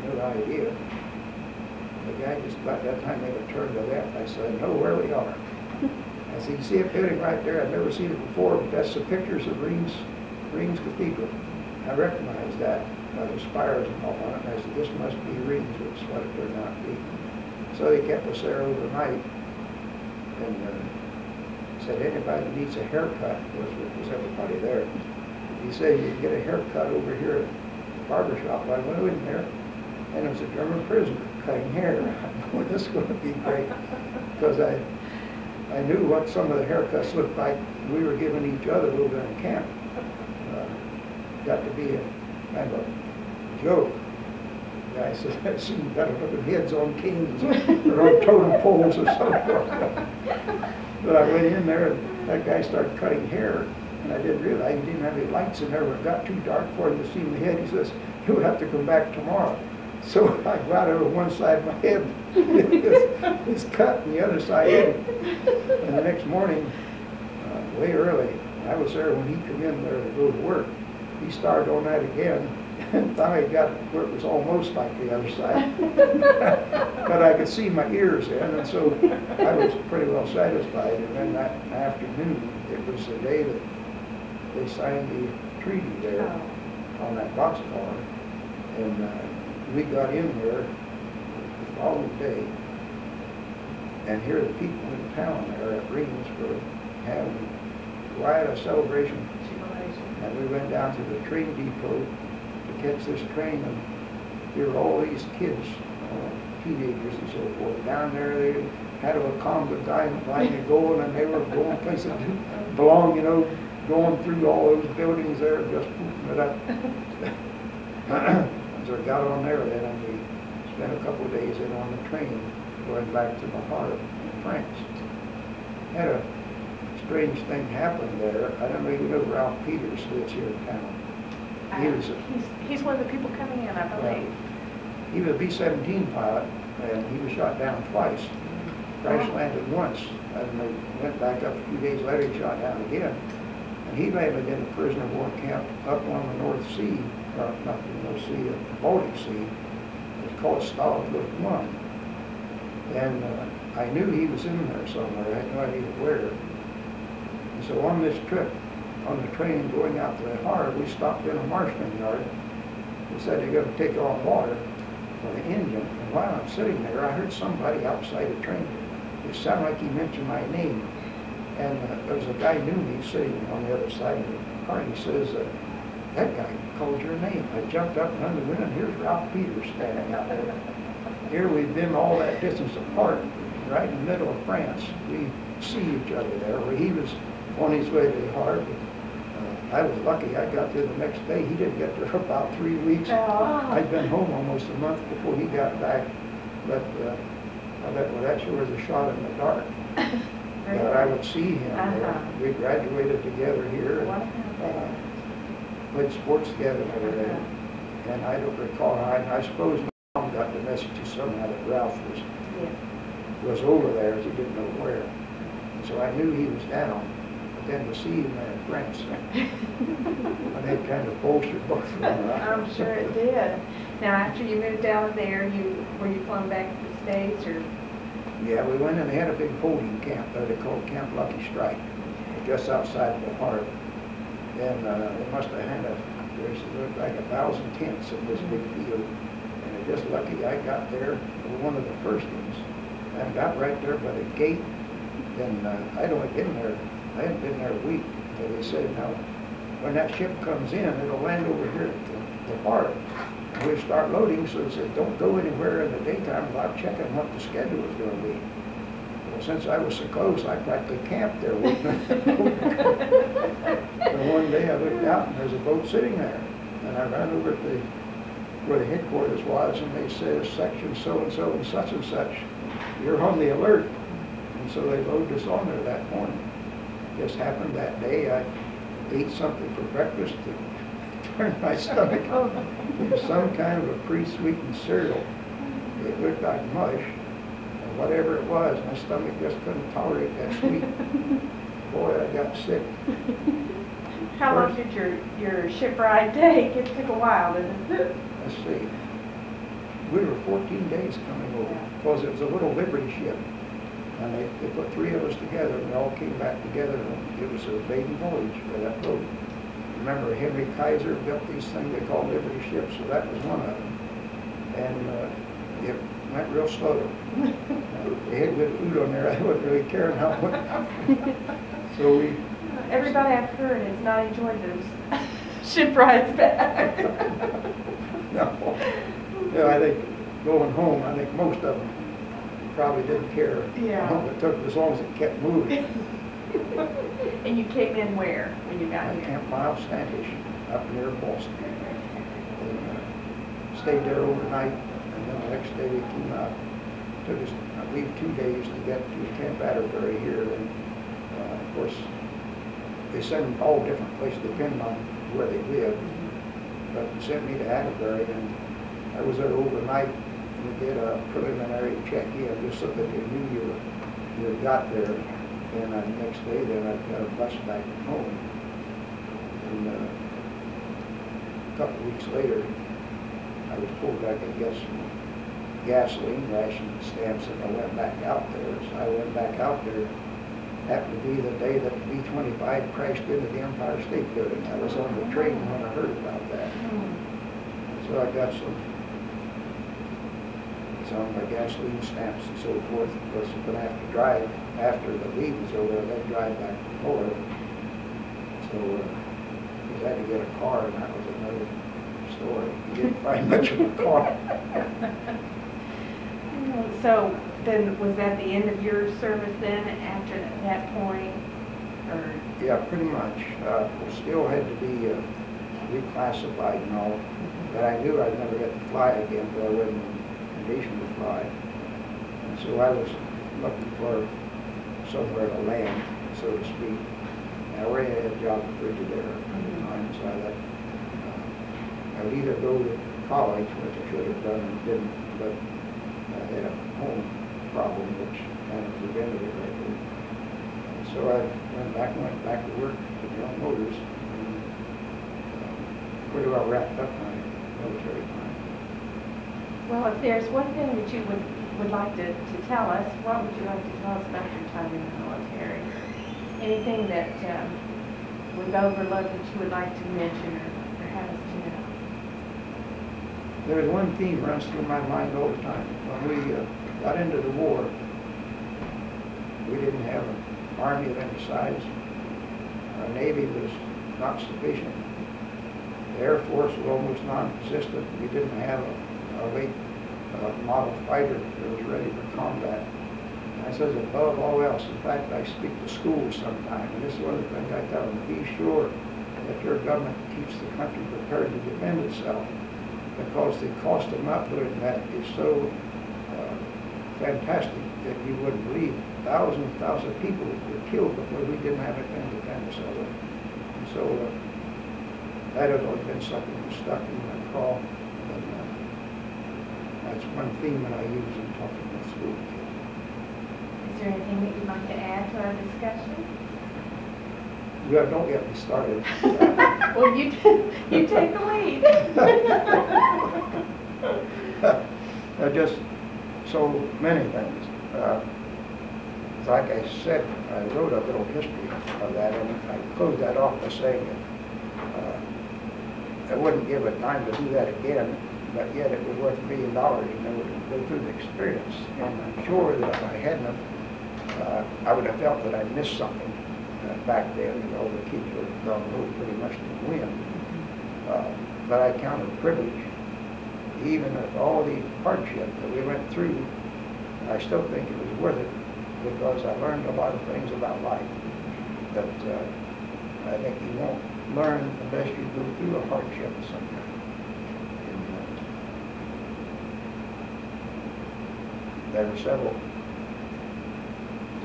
had no idea. The guy just about that time made a turn to left. I said, "I know where we are." I said, "You see a building right there? I've never seen it before, but that's the pictures of Green's Cathedral." I recognized that by the spires and all on it. And I said, "This must be Green's," which is what it turned out to be. So they kept us there overnight. And said, anybody that needs a haircut, was everybody there. He said, you can get a haircut over here at the barber shop. I went in there, and it was a German prisoner cutting hair. Well, this is going to be great, because I knew what some of the haircuts looked like. We were giving each other a little bit in camp. Got to be a kind of a joke. The guy said, I've seen better looking heads on canes or on totem poles or something. But I went in there, and that guy started cutting hair, and I didn't realize he didn't have any lights in there. When it got too dark for him to see my head, he says, you'll have to come back tomorrow. So I got over one side of my head, it's cut, and the other side isn't. And the next morning, way early, I was there when he came in there to go to work. He started on that again, and finally got where it was almost like the other side. But I could see my ears in, and so I was pretty well satisfied. And then that afternoon, it was the day that they signed the treaty there on that boxcar. And we got in there the following day, and here the people in town there at Reams were having quite a celebration. And we went down to the train depot to catch this train, and there were all these kids, teenagers and so forth, down there. They had a conga line going, and they were going places that didn't belong, you know, going through all those buildings there, just pooping it up. So I got on there then, and we spent a couple of days in on the train going back to the heart in France. Had a strange thing happened there. I don't know if you know Ralph Peters lives here in town. He's one of the people coming in, I believe. He was a B-17 pilot, and he was shot down twice. Crash landed once, and they went back up a few days later, he shot down again. And he landed in a prisoner of war camp up on the North Sea, or not the North Sea, the Baltic Sea. It's called Stalag 1. And I knew he was in there somewhere. I had no idea where. And so on this trip, on the train going out to the harbor, we stopped in a marshman yard. They said they're going to take on water for the engine. And while I'm sitting there, I heard somebody outside the train. It sounded like he mentioned my name. And there was a guy who knew me sitting on the other side of the car. He says, that guy called your name. I jumped up and under the window, and here's Ralph Peters standing out there. Here we've been all that distance apart, right in the middle of France. We see each other there, where he was on his way to the harbor. I was lucky. I got there the next day. He didn't get there for about 3 weeks. I'd been home almost a month before he got back. But I thought, well, that sure was a shot in the dark. But I would see him. We graduated together here. Played sports together and everything. And I don't recall. I suppose Mom got the message somehow that Ralph was over there. He didn't know where. And so I knew he was down. Then to see him there in France, and they kind of bolstered both of them. I'm sure it did. Now, after you moved out of there, were you flown back to the States, or? Yeah, we went and they had a big holding camp there. They called Camp Lucky Strike, just outside of the harbor. And they must have had looked like 1,000 tents in this big field. And it just lucky I got there, one of the first ones, and got right there by the gate. And I'd only been there. I hadn't been there a week. So they said, now, when that ship comes in, it'll land over here at the port. And we'll start loading, so they said, don't go anywhere in the daytime without checking what the schedule is going to be. Well, since I was so close, I practically camped there. And one day I looked out, and there's a boat sitting there. And I ran over to where the headquarters was, and they said, section so-and-so and such and such, you're on the alert. And so they loaded us on there that morning. Just happened that day I ate something for breakfast that turned my stomach. It was some kind of a pre-sweetened cereal. It looked like mush, and whatever it was, my stomach just couldn't tolerate that sweet. Boy, I got sick. How long did your ship ride take? It took a while, didn't it? Let's see. We were 14 days coming over, because it was a little Liberty ship. And they put 3 of us together, and we all came back together, and it was a maiden voyage for that boat. Remember, Henry Kaiser built these things they call Liberty ships, so that was one of them. And it went real slow. They had good food on there. I wasn't really caring how much. So we, Everybody I've heard has not enjoyed those ship rides back. no, yeah, I think going home, I think most of them probably didn't care. Yeah. It took as long as it kept moving. And you came in where when you got I here? camped Miles Standish up near Boston. And stayed there overnight, and then the next day we came out. Took us, I believe, 2 days to get to Camp Atterbury here. And of course, they send them all different places depending on where they live. But they sent me to Atterbury, and I was there overnight. We did a preliminary check-in just so that they knew you had got there. And the next day, then I got a bus back home. And a couple of weeks later, I was told I could get some gasoline ration stamps, and I went back out there. So I went back out there. Happened to be the day that the B-25 crashed into the Empire State Building. I was on the train when I heard about that. So I got some gasoline stamps and so forth. Of course, you're going to have to drive after the leave was over, then drive back to Florida. So we had to get a car, and that was another story. You didn't find much of a car. So then, was that the end of your service then, after that point, or? Yeah, pretty much. Still had to be reclassified and all, but I knew I'd never get to fly again, but I wasn't in condition to fly. And so I was looking for somewhere to land, so to speak. And I already had a job at Frigidaire at the time, so I thought I would either go to college, which I should have done and didn't, but I had a home problem which kind of prevented it right there. And so I went back to work at General Motors, and pretty well wrapped up my military time. Well, if there's one thing that you would like to tell us, what would you like to tell us about your time in the military? Anything that we've overlooked that you would like to mention or have us to know? There's one theme runs through my mind all the time. When we got into the war, we didn't have an army of any size. Our Navy was not sufficient. The Air Force was almost non-existent. We didn't have a late model fighter that was ready for combat. And I says, above all else, in fact, I speak to schools sometime, and this is one of the things I tell them: be sure that your government keeps the country prepared to defend itself, because the cost of not doing that is so fantastic that you wouldn't believe. Thousands and thousands of people were killed because we didn't have anything to defend ourselves with. And so that has always been something that stuck in my craw. And that's one theme that I use in talking with school kids. Is there anything that you'd like to add to our discussion? Well, don't get me started. Well, you take the lead. Just so many things. Like I said, I wrote a little history of that, and I closed that off by saying that I wouldn't give it time to do that again, but yet it was worth $1 million, and I would go through the experience. And I'm sure that if I hadn't, I would have felt that I missed something back then. You know, the kids were gone pretty much to win. But I count it a privilege, even with all the hardship that we went through. I still think it was worth it, because I learned a lot of things about life that I think you won't learn unless you go through a hardship of some kind. And, there were several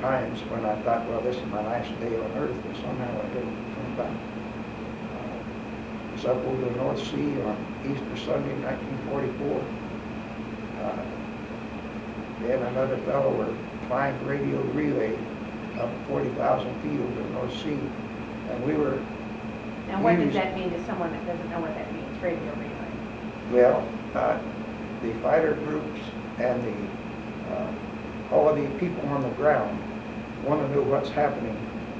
times when I thought, well, this is my last day on earth, and somehow I didn't come back. I was up over the North Sea on Easter Sunday, 1944. Then another fellow were Planck radio relay up 40,000 feet over the North Sea, and we were. And what does that mean to someone that doesn't know what that means, radio relay? Well, the fighter groups and all of the people on the ground want to know what's happening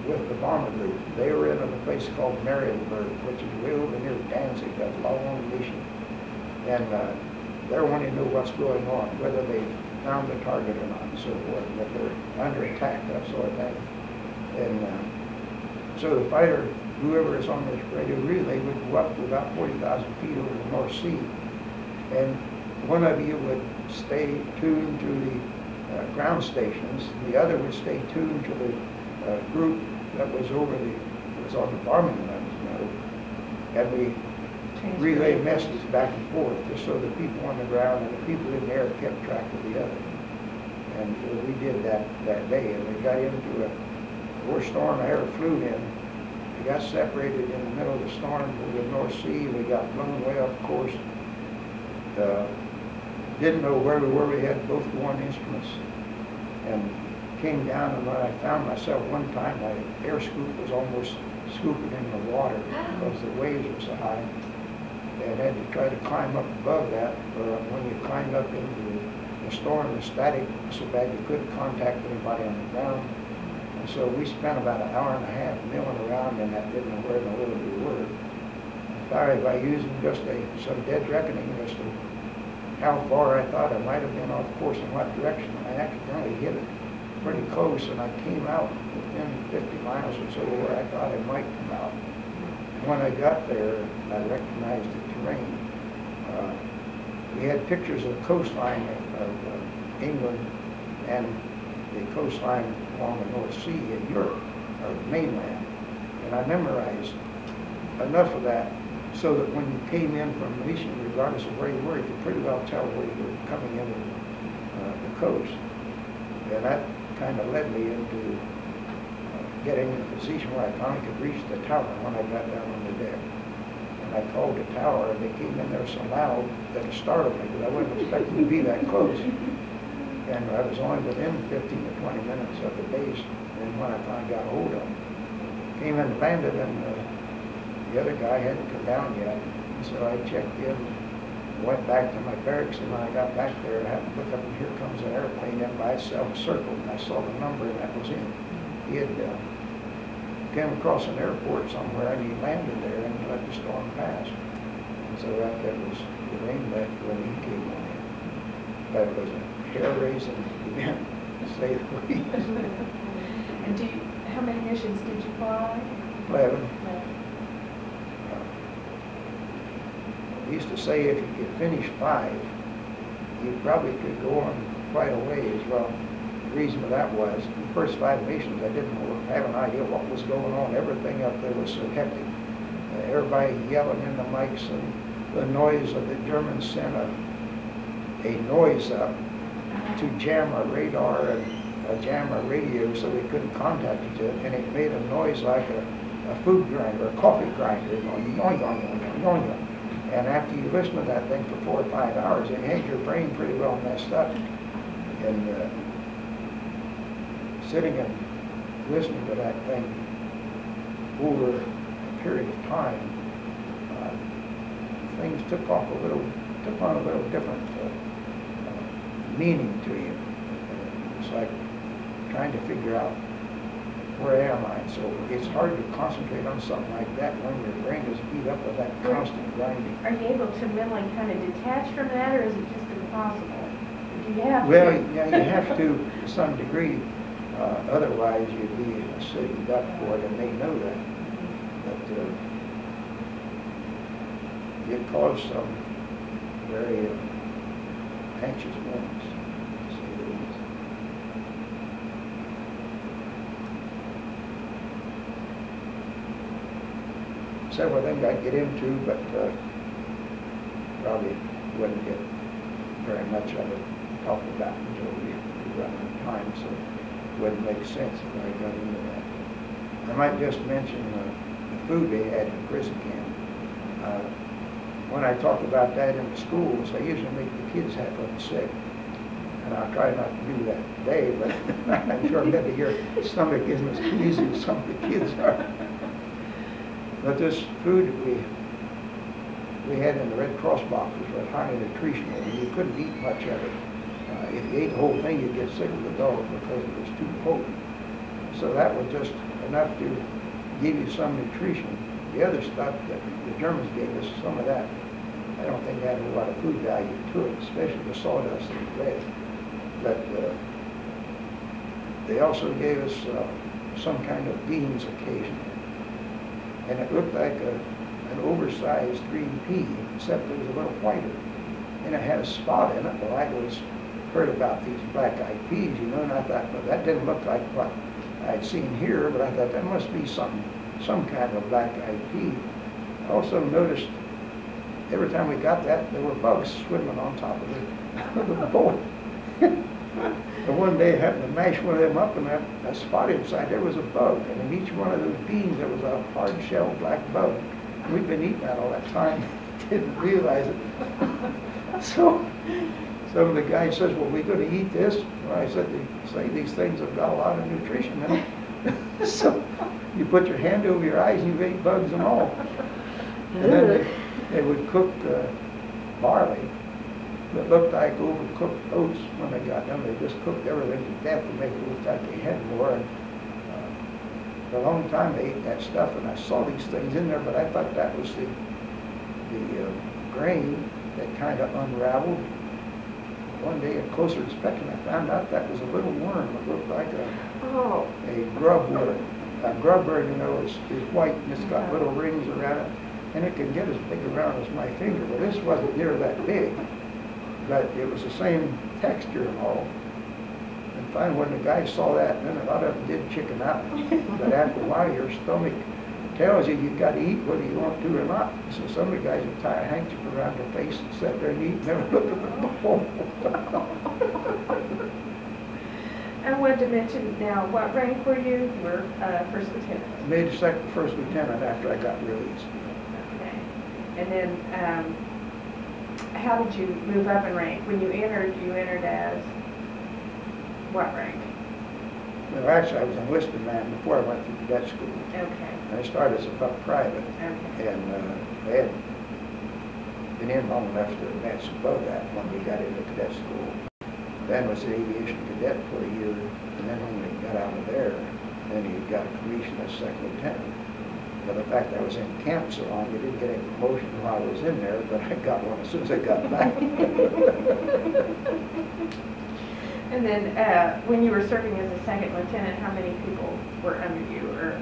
with the bomber group. They were in a place called Marienburg, which is way over near Danzig, that's long mission, and they're wanting to know what's going on, whether they found the target or not, and so forth, that they're under attack, that sort of thing. And So the fighter, whoever is on this radio relay, would go up to about 40,000 feet over the North Sea. And one of you would stay tuned to the ground stations. The other would stay tuned to the group that was was on the bombing runs, you know. And we relay messages back and forth, just so the people on the ground and the people in the air kept track of the other. And we did that day, and we got into a worst storm I ever flew in. We got separated in the middle of the storm over the North Sea. We got blown way off course. Didn't know where we were. We had both one instruments, and came down. And when I found myself one time, my air scoop was almost scooping in the water because the waves were so high. And had to try to climb up above that. When you climbed up into the storm, the static was so bad you couldn't contact anybody on the ground. And so we spent about an hour and a half milling around in that, didn't know where in the world we were. Finally, by using just some dead reckoning as to how far I thought I might have been off course in what direction, I accidentally hit it pretty close, and I came out within 50 miles or so where I thought I might come out. And when I got there, I recognized the terrain. We had pictures of the coastline of England and the coastline along the North Sea in Europe, or mainland. And I memorized enough of that so that when you came in from the mission, regardless of where you were, you could pretty well tell where you were coming in the coast. And that kind of led me into getting in a position where I finally could reach the tower when I got down on the deck. And I called the tower, and they came in there so loud that it startled me, because I wasn't expecting to be that close. And I was only within 15 to 20 minutes of the base, and when I finally got hold of them, came in and landed, and the other guy hadn't come down yet. And so I checked in, went back to my barracks, and when I got back there, I happened to look up, and here comes an airplane in by itself, circled, and I saw the number, and that was him. He had came across an airport somewhere, and he landed there, and he let the storm pass. And so that was the rain that when he came on in. But it was a hair-raising event, to say the least. And how many missions did you fly? 11. I used to say if you could finish 5, you probably could go on quite a ways. Well, the reason for that was the first 5 missions I didn't have an idea what was going on. Everything up there was so hectic. Everybody yelling in the mics, and the noise of the Germans sent a noise up to jam our radar and jam our radio so we couldn't contact each other, and it made a noise like a food grinder, a coffee grinder, going yoing, yoing, yoing, yoing. And after you listen to that thing for 4 or 5 hours, it had your brain pretty well messed up. And sitting and listening to that thing over a period of time, things took on a little different meaning to you. It's like trying to figure out where am I. So it's hard to concentrate on something like that when your brain is beat up with that constant grinding. Are you able to mentally kind of detach from that, or is it just impossible? Do you have Well, to? yeah, you have to some degree. Otherwise, you'd be a sitting duck for it, and they know that. But it caused some very anxious moments, to say the least. Several things I'd get into, but probably wouldn't get very much of it talked about until we run out of time, so it wouldn't make sense if I got into that. I might just mention the food they had in prison camp. When I talk about that in the schools, I usually make the kids half of them sick. And I'll try not to do that today, but I'm sure maybe your stomach isn't as easy as some of the kids are. But this food we had in the Red Cross boxes was highly nutritional, and you couldn't eat much of it. If you ate the whole thing, you'd get sick of the dog because it was too potent. So that was just enough to give you some nutrition. The other stuff that the Germans gave us, some of that, I don't think had a lot of food value to it, especially the sawdust and bread. But they also gave us some kind of beans occasionally. and it looked like an oversized green pea, except it was a little whiter. And it had a spot in it. Well, I always heard about these black-eyed peas, you know, and I thought, well, that didn't look like what I'd seen here, but I thought that must be some kind of black-eyed pea. I also noticed every time we got that, there were bugs swimming on top of the bowl. And one day I happened to mash one of them up, and I spotted inside there was a bug. And in each one of those beans, there was a hard-shelled black bug. And we'd been eating that all that time, didn't realize it. So some of the guys says, well, we going to eat this? Well, I said, they say these things have got a lot of nutrition in them. So you put your hand over your eyes and you ate bugs and all. And then they would cook barley that looked like overcooked oats when they got done. They just cooked everything to death to make it look like they had more. And for a long time they ate that stuff, and I saw these things in there, but I thought that was the grain that kind of unraveled. One day, at closer inspection, I found out that was a little worm that looked like a grub worm. A grub bird, you know, is white and it's got little rings around it, and it can get as big around as my finger. But this wasn't near that big, but it was the same texture and all. And finally, when the guys saw that, then a lot of them did chicken out. But after a while, your stomach tells you you've got to eat whether you want to or not. So some of the guys would tie a handkerchief around their face and sit there and eat and never look at the bowl. I wanted to mention now, what rank were you? You were first lieutenant. Made first lieutenant after I got released. Okay. And then how did you move up in rank? When you entered as what rank? Well, actually, I was an enlisted man before I went through cadet school. Okay. I started as a private, Okay. and I had been in long enough to advance above that when we got into cadet school. Then was an aviation cadet for a year, and then when we got out of there, then he got a commission as second lieutenant. But the fact that I was in camp so long, we didn't get any promotion while I was in there, but I got one as soon as I got back. And then when you were serving as a second lieutenant, how many people were under you? Or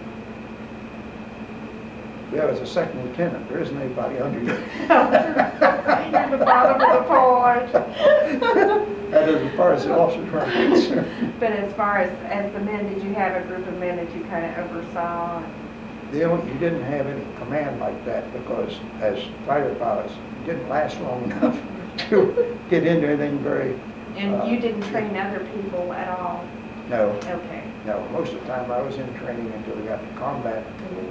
Yeah, as a second lieutenant, there isn't anybody under you. You're at the bottom of the pole, aren't you? That is as far as the officers were concerned. But as far as the men, did you have a group of men that you kind of oversaw? You didn't have any command like that because as fighter pilots, you didn't last long enough to get into anything very... And you didn't train other people at all? No. Okay. No, most of the time I was in training until we got to combat,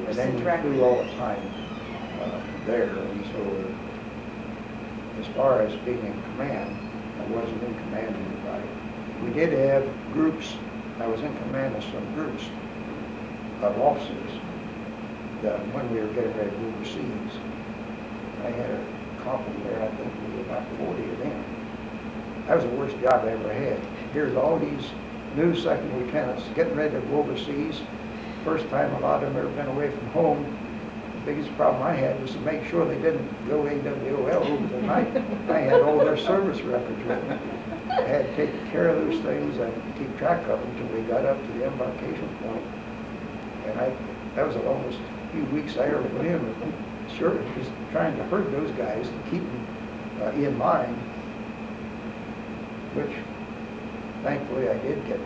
and then we Direct. flew all the time there. And so as far as being in command, I wasn't in command of anybody. We did have groups. I was in command of some groups of officers that when we were getting ready to go overseas. I had a company there, I think we were about 40 of them. That was the worst job I ever had. Here's all these new second lieutenants getting ready to go overseas. First time a lot of them ever been away from home. The biggest problem I had was to make sure they didn't go AWOL over the night. I had all their service records written. I had to take care of those things and keep track of them until we got up to the embarkation point. And that was the longest few weeks I ever put in. Sure, just trying to hurt those guys to keep them in mind, which thankfully I did get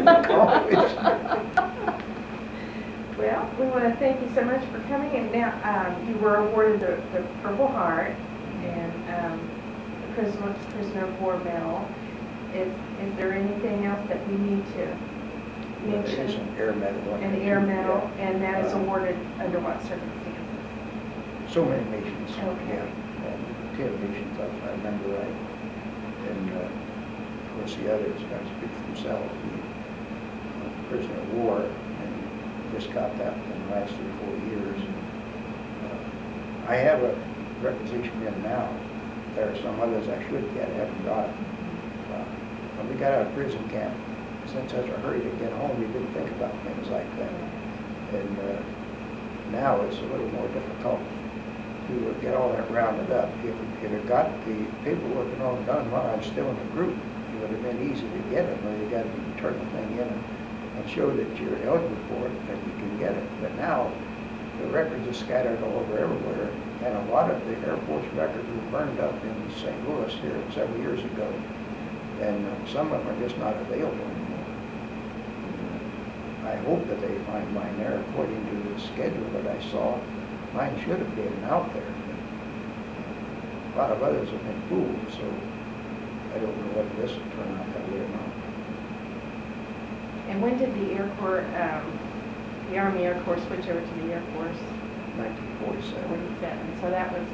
accomplished. Well, we want to thank you so much for coming. And now you were awarded the Purple Heart and the Prisoner of War Medal. Is there anything else that we need to mention? There is an air medal. An air medal, and that is awarded under what circumstances? So many nations. Okay. Yeah, 10 nations, if I remember right. And of course the others got to speak for themselves. The prisoner of war, and just got that in the last 3 or 4 years. I have a requisition in now. There are some others I should get, I haven't got. When we got out of prison camp, since such a hurry to get home, we didn't think about things like that. And now it's a little more difficult to get all that rounded up. If it got the paperwork and all done while I was still in the group, it would have been easy to get it, where you got to turn the thing in and show that you're eligible for it, and you can get it. But now, the records are scattered all over everywhere, and a lot of the Air Force records were burned up in St. Louis here several years ago, and some of them are just not available anymore. I hope that they find mine there according to the schedule that I saw. Mine should have been out there. But a lot of others have been fooled, so I don't know whether this will turn out that way or not. And when did the Air Corps, the Army Air Corps switch over to the Air Force? 1947. 47. So that was,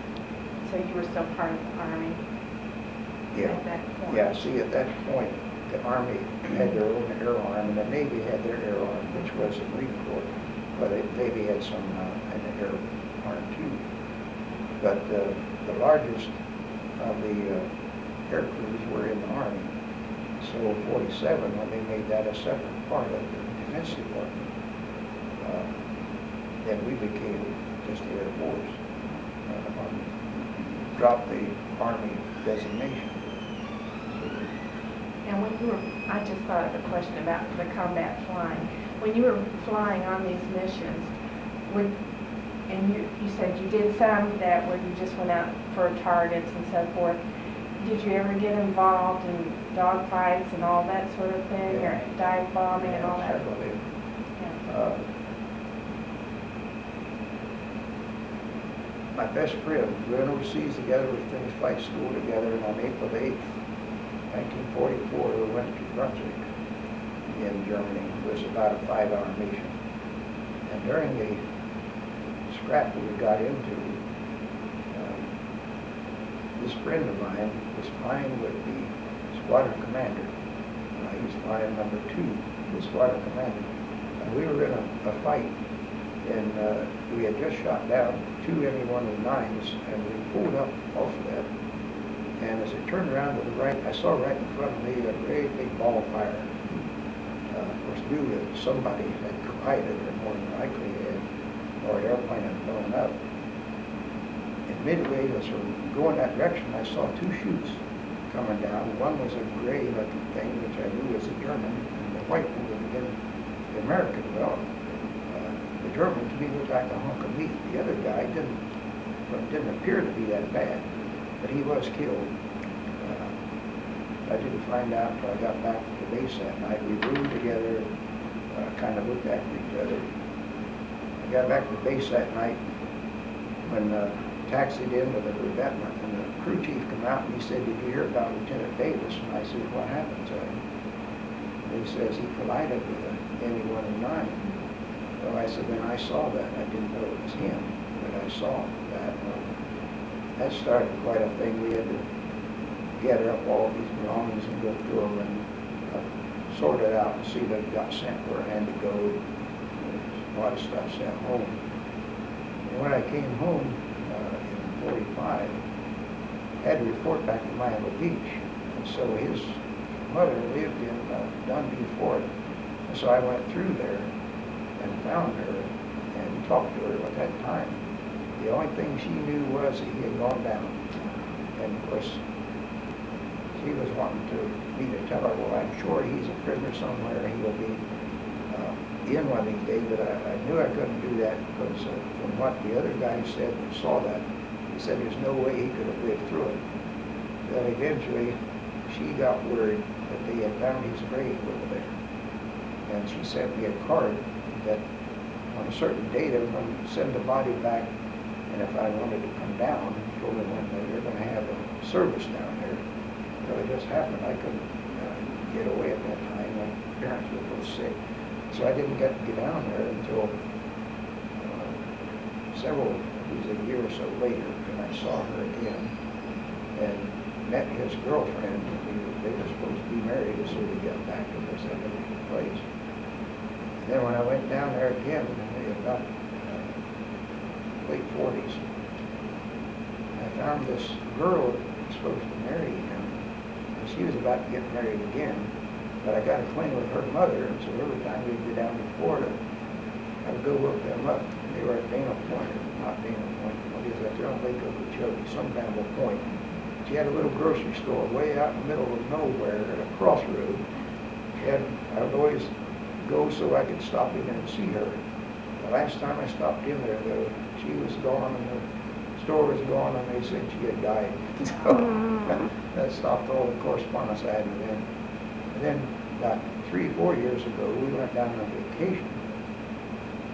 so you were still part of the Army Yeah. at that point? Yeah, see, at that point, the Army had their own air arm, and the Navy had their air arm, which was the Marine Corps. But the Navy had some in the air arm too. But the largest of the air crews were in the Army. So 47, when they made that a separate part of the Defense Department, then we became just the Air Force. Dropped the Army designation. And when you were, I just thought of a question about the combat flying. When you were flying on these missions, and you said you did some that where you just went out for targets and so forth, did you ever get involved in dogfights and all that sort of thing, Yeah. or dive bombing and all that? Several. Yeah. My best friend, we went overseas together, we finished flight school together, and on April 8th, 1944, we went to Brunswick in Germany. It was about a 5-hour mission. And during the scrap that we got into, this friend of mine was flying with the squadron commander. He was flying number 2, the squadron commander. And we were in a fight, and we had just shot down 2 ME-109s, and we pulled up off of that. And as it turned around to the right, I saw right in front of me a great big ball of fire. Of course, knew that somebody had collided, or more than likely had, or an airplane had blown up. And midway, as we were going that direction, I saw 2 chutes coming down. One was a gray-looking thing, which I knew was a German, and the white one would have been the American. Well, the German to me looked like a hunk of meat. The other guy didn't appear to be that bad, but he was killed. I didn't find out until I got back to the base that night. We roomed together, kind of looked after each other. I got back to the base that night when taxied into the revetment, and the crew chief came out and he said, "Did you hear about Lieutenant Davis?" And I said, "What happened to him?" And he says, "He collided with an ME-109. Well, I said, "Then I saw that. I didn't know it was him, but I saw that." Well, that started quite a thing. We had to gather up all these belongings and go through them and sort it out and see that it got sent where it had to go. There's a lot of stuff sent home. And when I came home in 45, I had to report back to Miami Beach. And so his mother lived in Dundee, Florida. And so I went through there and found her and talked to her. At that time, the only thing she knew was that he had gone down. And of course, she was wanting me to tell her, "Well, I'm sure he's a prisoner somewhere. He will be in one of these days." But I knew I couldn't do that because from what the other guy said and saw that, he said there's no way he could have lived through it. Then eventually, she got word that they had found his grave over there. And she sent me a card that on a certain date I was going to send the body back, and if I wanted to come down, told me when they were going to have a service down there. So it just happened I couldn't get away at that time. My parents were both sick. So I didn't get to get down there until it was a year or so later, and I saw her again and met his girlfriend. They were supposed to be married as soon as we got back to this other place. Then when I went down there again, about late 40s, I found this girl that was supposed to marry him, and she was about to get married again, but I got acquainted with her mother, and so every time we'd go down to Florida, I would go look them up. They were at Dana Point, or not Dana Point, what is that? They're on Lake Okeechobee, some kind of a point. She had a little grocery store way out in the middle of nowhere at a crossroad, and I would always go so I could stop in and see her. The last time I stopped in there, though, she was gone and the store was gone and they said she had died. So that stopped all the correspondence I had with them. And then about 3 or 4 years ago, we went down on vacation.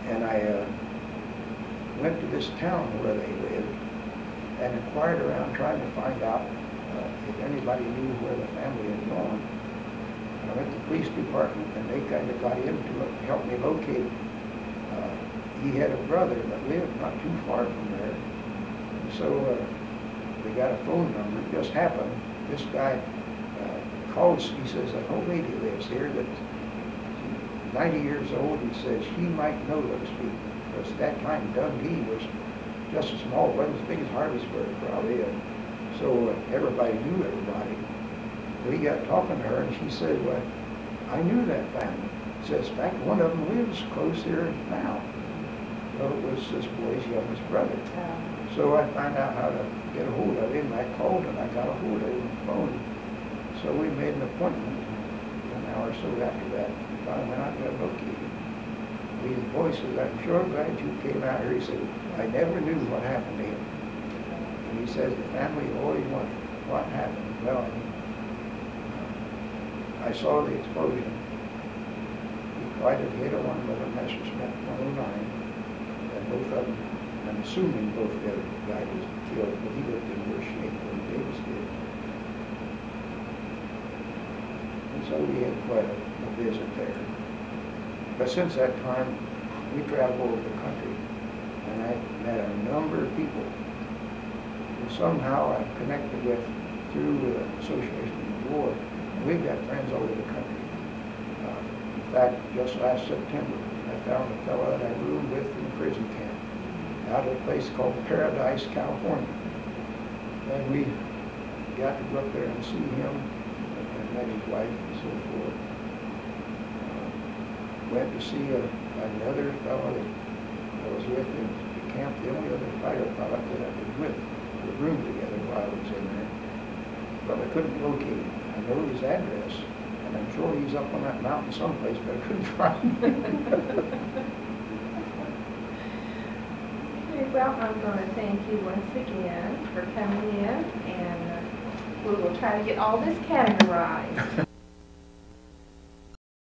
And I went to this town where they lived and inquired around trying to find out if anybody knew where the family had gone. And I went to the police department and they kind of got into it to help me locate it. He had a brother that lived not too far from there. And so we got a phone number. It just happened. This guy called, he says, an old lady lives here that's 90 years old. He says she might know those people. Because at that time Dundee was just a small, wasn't as big as Harvesburg probably. And so everybody knew everybody. We got talking to her and she said, well, I knew that family. She says, in fact, one of them lives close here now. Well, it was this boy's youngest brother. So I found out how to get a hold of him. I called and I got a hold of him on the phone. So we made an appointment. An hour or so after that, we finally went out and got located. His boy says, I'm sure glad you came out here. He said, I never knew what happened to him. And he says, the family always wondered what happened. Well, I saw the explosion. He quite a hit on one of them, Messerschmitt 109. And both of them, I'm assuming both the other guy was killed, but he looked in worse shape than Davis did. And so we had quite a visit there. But since that time, we traveled all over the country, and I met a number of people who somehow I'm connected with through the Association of the War. And we've got friends all over the country. In fact, just last September, I found a fellow that I roomed with in a prison camp out at a place called Paradise, California. And we got to go up there and see him and met his wife and so forth. Went to see another fellow that I was with in the camp, the only other fighter pilot that I was with. We roomed together while I was in there. But I couldn't locate him. I know his address, and I'm sure he's up on that mountain someplace, but I couldn't find him. Okay, well, I'm going to thank you once again for coming in, and we will try to get all this categorized.